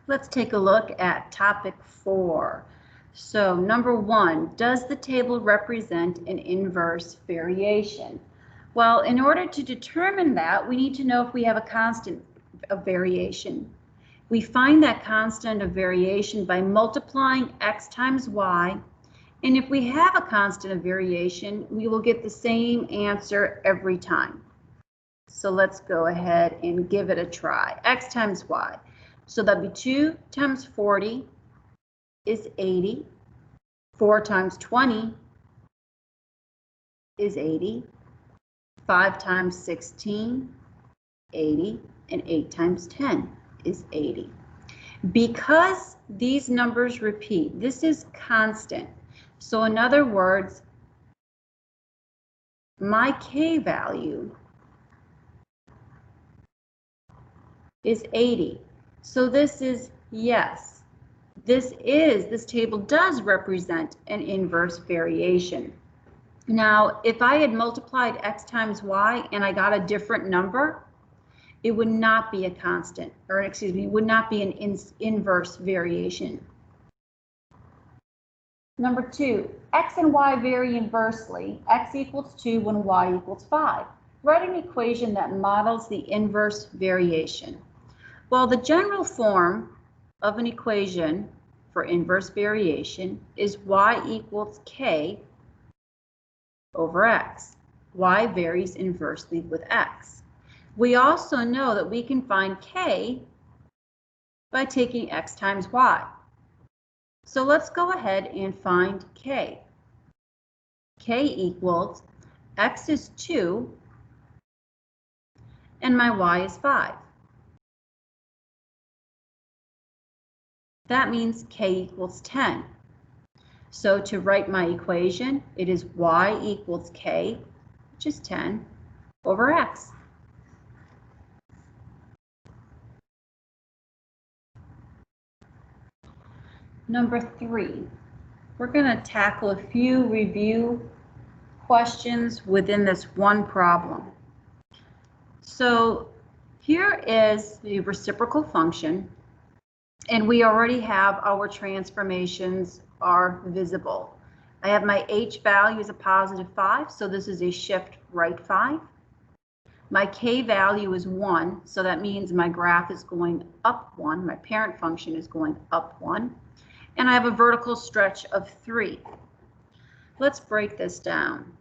Let's take a look at topic 4. So number 1, does the table represent an inverse variation? Well, in order to determine that, we need to know if we have a constant of variation. We find that constant of variation by multiplying x times y, and if we have a constant of variation, we will get the same answer every time. So let's go ahead and give it a try. X times y. So that'd be 2 times 40 is 80. 4 times 20 is 80. 5 times 16, 80. And 8 times 10 is 80. Because these numbers repeat, this is constant. So in other words, my K value is 80. So this is yes. This table does represent an inverse variation. Now, if I had multiplied x times y and I got a different number, it would not be a constant, or excuse me, would not be an inverse variation. Number 2, x and y vary inversely. X equals 2 when y equals 5. Write an equation that models the inverse variation. Well, the general form of an equation for inverse variation is y equals k over x. Y varies inversely with x. We also know that we can find k by taking x times y. So let's go ahead and find k. K equals x is 2 and my y is 5. That means k equals 10. So to write my equation, it is y equals k, which is 10, over x. Number 3, we're going to tackle a few review questions within this one problem. So here is the reciprocal function, and we already have our transformations are visible. I have my h value is a positive 5, so this is a shift right 5. My k value is 1, so that means my graph is going up 1. My parent function is going up 1. And I have a vertical stretch of 3. Let's break this down.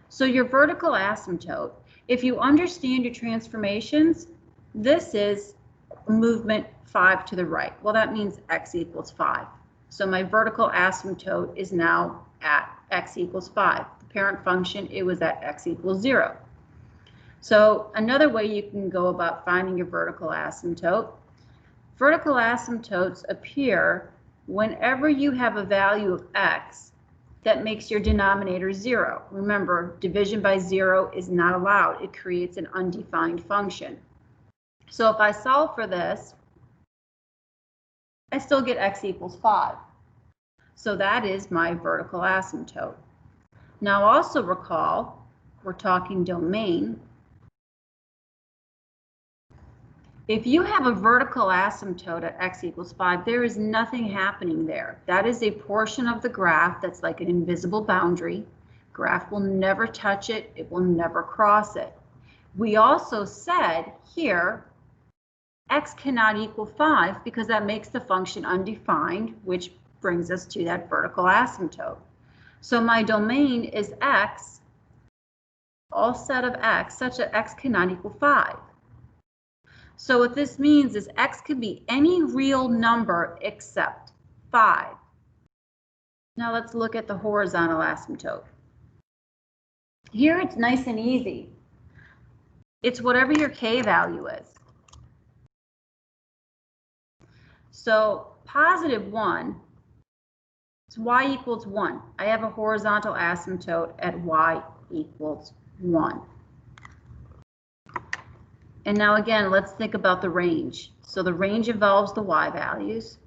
So your vertical asymptote, if you understand your transformations, this is movement 5 to the right. Well, that means x equals 5. So my vertical asymptote is now at x equals 5. The parent function, it was at x equals 0. So another way you can go about finding your vertical asymptote, vertical asymptotes appear whenever you have a value of x that makes your denominator 0. Remember, division by 0 is not allowed. It creates an undefined function. So if I solve for this, I still get x equals 5. So that is my vertical asymptote. Now also recall, we're talking domain. If you have a vertical asymptote at x equals 5, there is nothing happening there. That is a portion of the graph that's like an invisible boundary. Graph will never touch it. It will never cross it. We also said here, x cannot equal 5 because that makes the function undefined, which brings us to that vertical asymptote. So my domain is x, all set of x, such that x cannot equal 5. So what this means is x could be any real number except 5. Now let's look at the horizontal asymptote. Here it's nice and easy. It's whatever your k value is. So positive 1, so y equals 1. I have a horizontal asymptote at y equals 1. And now again, let's think about the range. So the range involves the y values.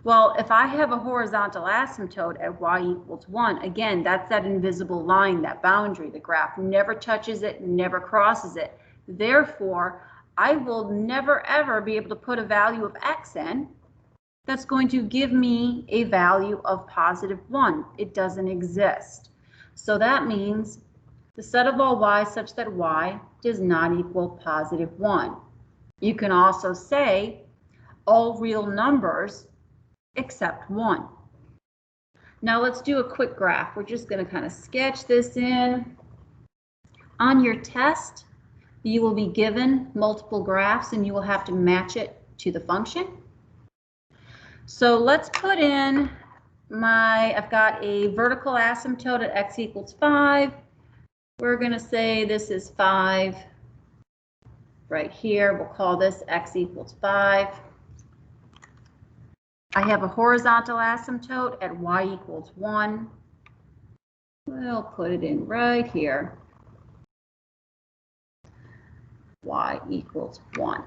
Well, if I have a horizontal asymptote at y equals 1, again, that's that invisible line, that boundary. The graph never touches it, never crosses it. Therefore, I will never ever be able to put a value of x in that's going to give me a value of positive 1. It doesn't exist. So that means the set of all y such that y does not equal positive 1. You can also say all real numbers except 1. Now let's do a quick graph. We're just going to kind of sketch this in. On your test, you will be given multiple graphs and you will have to match it to the function. So let's put in I've got a vertical asymptote at x equals 5. We're going to say this is 5 right here. We'll call this x equals 5. I have a horizontal asymptote at y equals 1. We'll put it in right here. Y equals 1.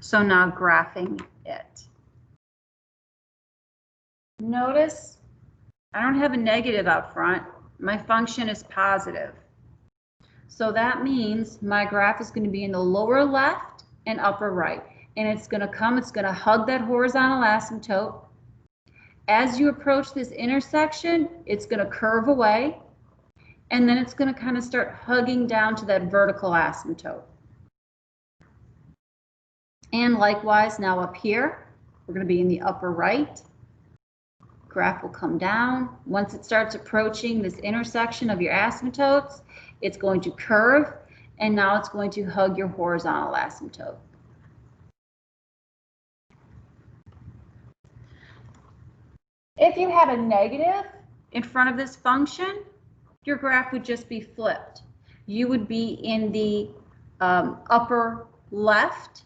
So now graphing it. Notice I don't have a negative out front. My function is positive. So that means my graph is going to be in the lower left and upper right. And it's going to hug that horizontal asymptote. As you approach this intersection, it's going to curve away. And then it's going to kind of start hugging down to that vertical asymptote. And likewise, now up here, we're going to be in the upper right. Graph will come down. Once it starts approaching this intersection of your asymptotes, it's going to curve, and now it's going to hug your horizontal asymptote. If you had a negative in front of this function, your graph would just be flipped. You would be in the upper left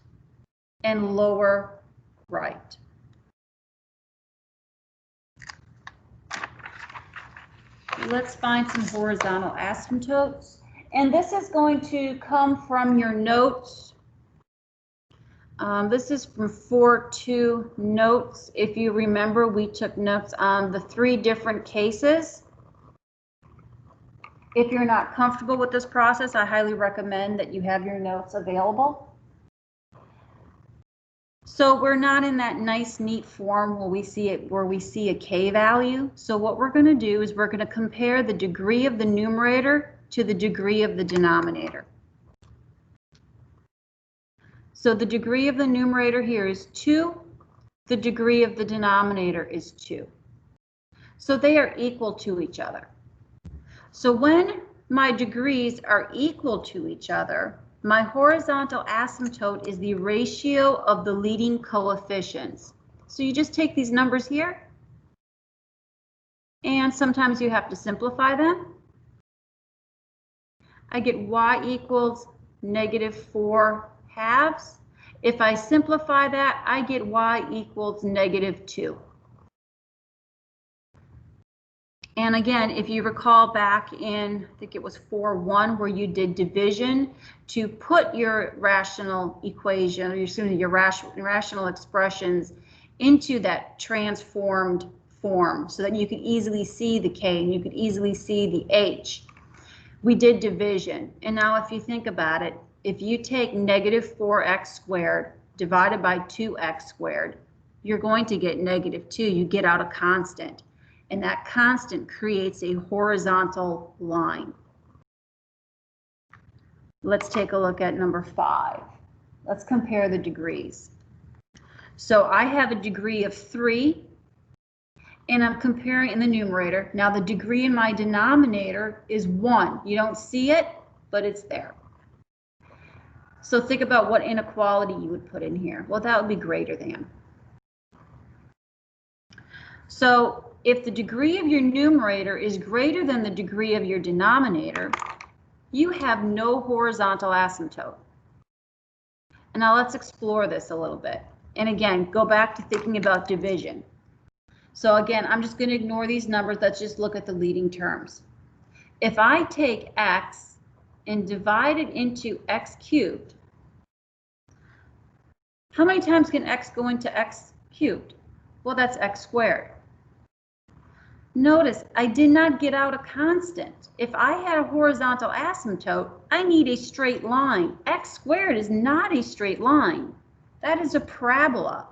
and lower right. Let's find some horizontal asymptotes. And this is going to come from your notes. This is from 4.2 notes. If you remember, we took notes on the 3 different cases. If you're not comfortable with this process, I highly recommend that you have your notes available. So we're not in that nice, neat form where we see a k value. So what we're going to do is we're going to compare the degree of the numerator to the degree of the denominator. So the degree of the numerator here is 2. The degree of the denominator is 2. So they are equal to each other. So when my degrees are equal to each other, my horizontal asymptote is the ratio of the leading coefficients. So you just take these numbers here, and sometimes you have to simplify them. I get y equals -4/2. If I simplify that, I get y equals -2. And again, if you recall back in, I think it was 4.1, where you did division to put your rational equation, or your rational expressions into that transformed form so that you could easily see the k and you could easily see the h. We did division. And now if you think about it, if you take -4x² divided by 2x², you're going to get -2. You get out a constant. And that constant creates a horizontal line. Let's take a look at number 5. Let's compare the degrees. So I have a degree of 3, and I'm comparing in the numerator. Now the degree in my denominator is 1. You don't see it, but it's there. So think about what inequality you would put in here. Well, that would be greater than. So if the degree of your numerator is greater than the degree of your denominator, you have no horizontal asymptote. And now let's explore this a little bit. And again, go back to thinking about division. So again, I'm just going to ignore these numbers. Let's just look at the leading terms. If I take x and divide it into x³, how many times can x go into x³? Well, that's x². Notice I did not get out a constant. If I had a horizontal asymptote, I need a straight line. X squared is not a straight line. That is a parabola.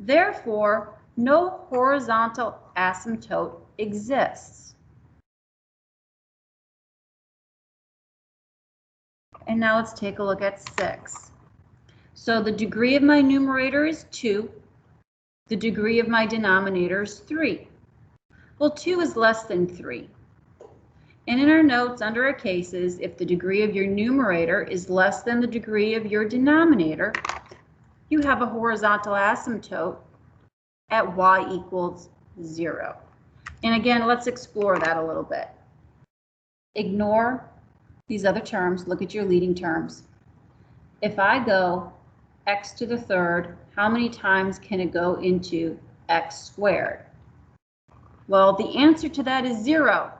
Therefore, no horizontal asymptote exists. And now let's take a look at 6. So the degree of my numerator is 2. The degree of my denominator is 3. Well, 2 is less than 3. And in our notes under our cases, if the degree of your numerator is less than the degree of your denominator, you have a horizontal asymptote at y equals 0. And again, let's explore that a little bit. Ignore these other terms. Look at your leading terms. If I go x to the third, how many times can it go into x squared? Well, the answer to that is 0.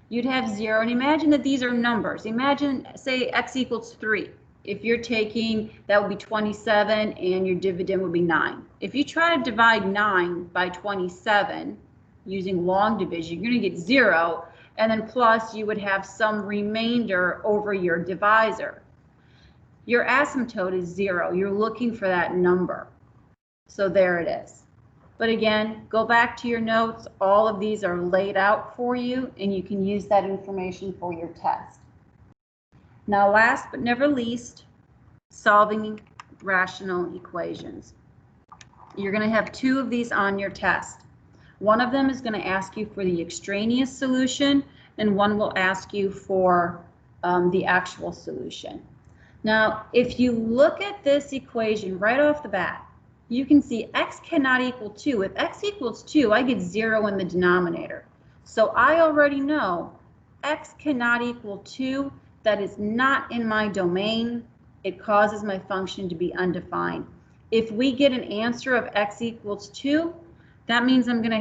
You'd have 0, and imagine that these are numbers. Imagine, say, x equals 3. If you're taking, that would be 27, and your dividend would be 9. If you try to divide 9 by 27 using long division, you're going to get 0, and then plus you would have some remainder over your divisor. Your asymptote is 0. You're looking for that number. So there it is. But again, go back to your notes. All of these are laid out for you, and you can use that information for your test. Now, last but never least, solving rational equations. You're going to have 2 of these on your test. One of them is going to ask you for the extraneous solution, and one will ask you for the actual solution. Now, if you look at this equation right off the bat, you can see x cannot equal 2. If x equals 2, I get 0 in the denominator. So I already know x cannot equal 2. That is not in my domain. It causes my function to be undefined. If we get an answer of x equals 2, that means I'm going to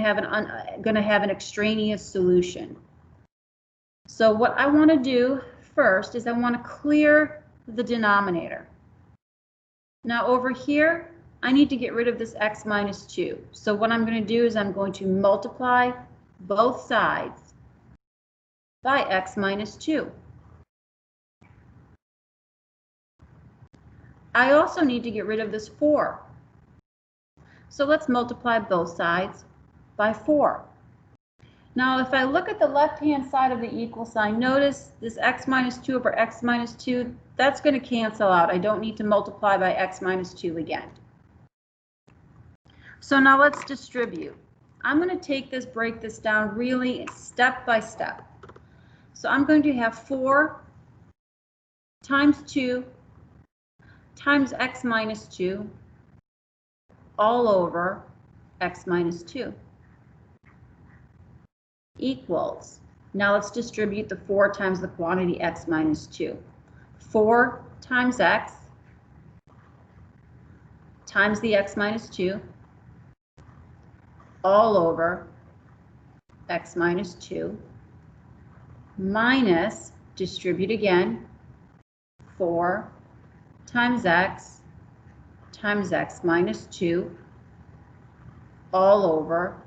have an extraneous solution. So what I want to do first is I want to clear the denominator. Now over here, I need to get rid of this x minus 2. So what I'm going to do is I'm going to multiply both sides by x minus 2. I also need to get rid of this 4. So let's multiply both sides by 4. Now, if I look at the left-hand side of the equal sign, notice this x minus 2 over x minus 2, that's going to cancel out. I don't need to multiply by x minus 2 again. So now let's distribute. I'm going to break this down really step by step. So I'm going to have 4 times 2 times x minus 2 all over x minus 2 equals, now let's distribute the 4 times the quantity x minus 2. 4 times x times the x minus 2 all over x minus 2 minus, distribute again, 4 times x minus 2 all over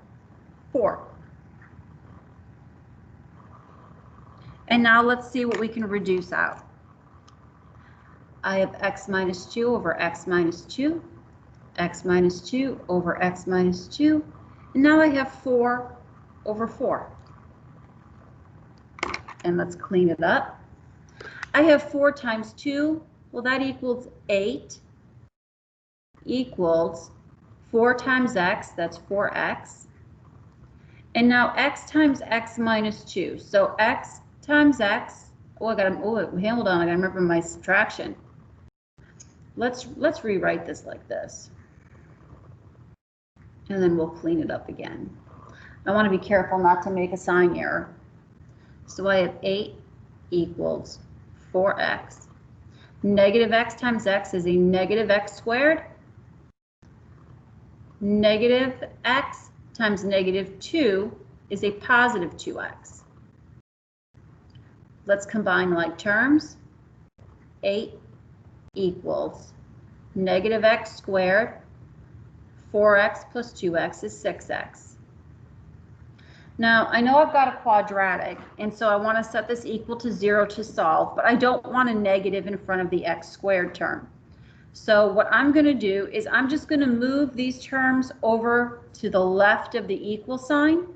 4. And now let's see what we can reduce out. I have x minus 2 over x minus 2, x minus 2 over x minus 2, and now I have 4 over 4. And let's clean it up. I have 4 times 2, well, that equals 8, equals 4 times x, that's 4x. And now x times x minus 2. So x times x, hold on, I gotta remember my subtraction. Let's rewrite this like this. And then we'll clean it up again. I want to be careful not to make a sign error. So I have 8 equals 4x. Negative x times x is a negative x squared. Negative x times negative 2 is a positive 2x. Let's combine like terms. 8 equals negative x squared. 4x plus 2x is 6x. Now, I know I've got a quadratic, and so I want to set this equal to 0 to solve, but I don't want a negative in front of the x squared term. So what I'm going to do is I'm just going to move these terms over to the left of the equal sign.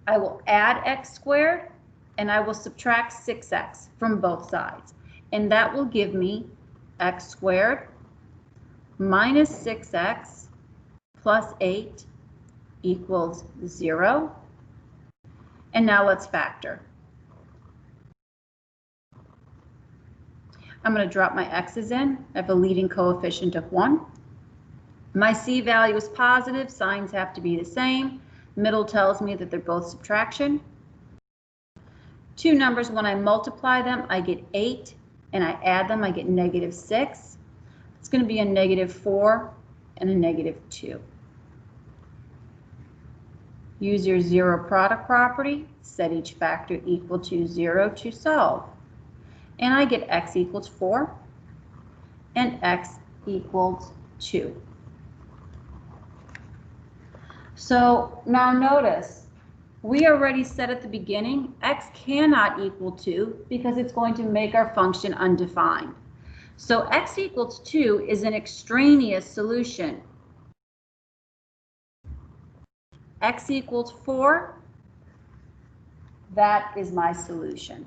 I will add x squared, and I will subtract 6x from both sides. And that will give me x squared minus 6x plus 8 equals 0. And now let's factor. I'm going to drop my x's in. I have a leading coefficient of 1. My c value is positive. Signs have to be the same. Middle tells me that they're both subtraction. Two numbers, when I multiply them, I get 8, and I add them, I get negative 6. It's going to be a negative 4 and a negative 2. Use your zero product property, set each factor equal to 0 to solve. And I get x equals 4 and x equals 2. So now notice, we already said at the beginning, x cannot equal 2 because it's going to make our function undefined. So x equals 2 is an extraneous solution. X equals 4, that is my solution.